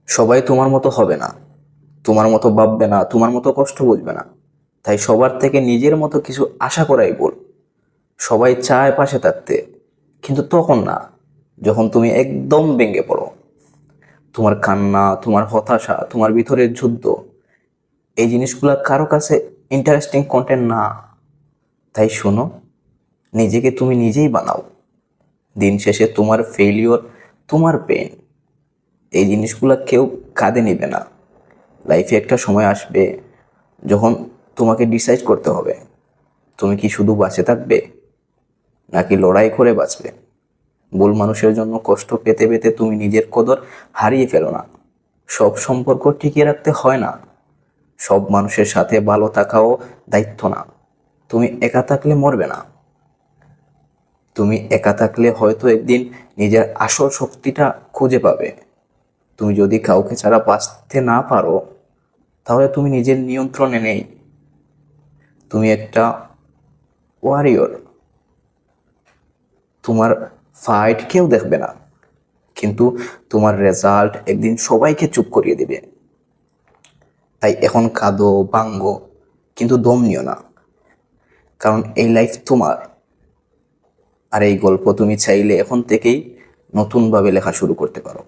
সবাই তোমার মতো হবে না, তোমার মতো ভাববে না, তোমার মতো কষ্ট বুঝবে না। তাই সবার থেকে নিজের মতো কিছু আশা করাই ভুল। সবাই চায় পাশে থাকতে, কিন্তু তখন না, যখন তুমি একদম ভেঙে পড়ো। তোমার কান্না, তোমার হতাশা, তোমার ভিতরের যুদ্ধ, এই জিনিসগুলো কারো কাছে ইন্টারেস্টিং কন্টেন্ট না। তাই শোনো, নিজেকে তুমি নিজেই বানাও। দিন শেষে তোমার ফেলিওর, তোমার পেন, এই জিনিসগুলো কেউ কাঁধে নেবে না। লাইফে একটা সময় আসবে যখন তোমাকে ডিসাইড করতে হবে, তুমি কি শুধু বাঁচে থাকবে নাকি লড়াই করে বাঁচবে। ভুল মানুষের জন্য কষ্ট পেতে পেতে তুমি নিজের কদর হারিয়ে ফেলো না। সব সম্পর্ক টিকিয়ে রাখতে হয় না, সব মানুষের সাথে ভালো থাকাও দায়িত্ব না। তুমি একা থাকলে মরবে না, তুমি একা থাকলে হয়তো একদিন নিজের আসল শক্তিটা খুঁজে পাবে। তুমি যদি কাউকে ছাড়া বাঁচতে না পারো, তাহলে তুমি নিজের নিয়ন্ত্রণে নেই। তুমি একটা ওয়ারিয়র। তোমার ফাইট কেউ দেখবে না, কিন্তু তোমার রেজাল্ট একদিন সবাইকে চুপ করিয়ে দিবে। তাই এখন কাঁদো, ভাঙ্গো, কিন্তু দম নিও না। কারণ এই লাইফ তোমার, আর এই গল্প তুমি চাইলে এখন থেকেই নতুনভাবে লেখা শুরু করতে পারো।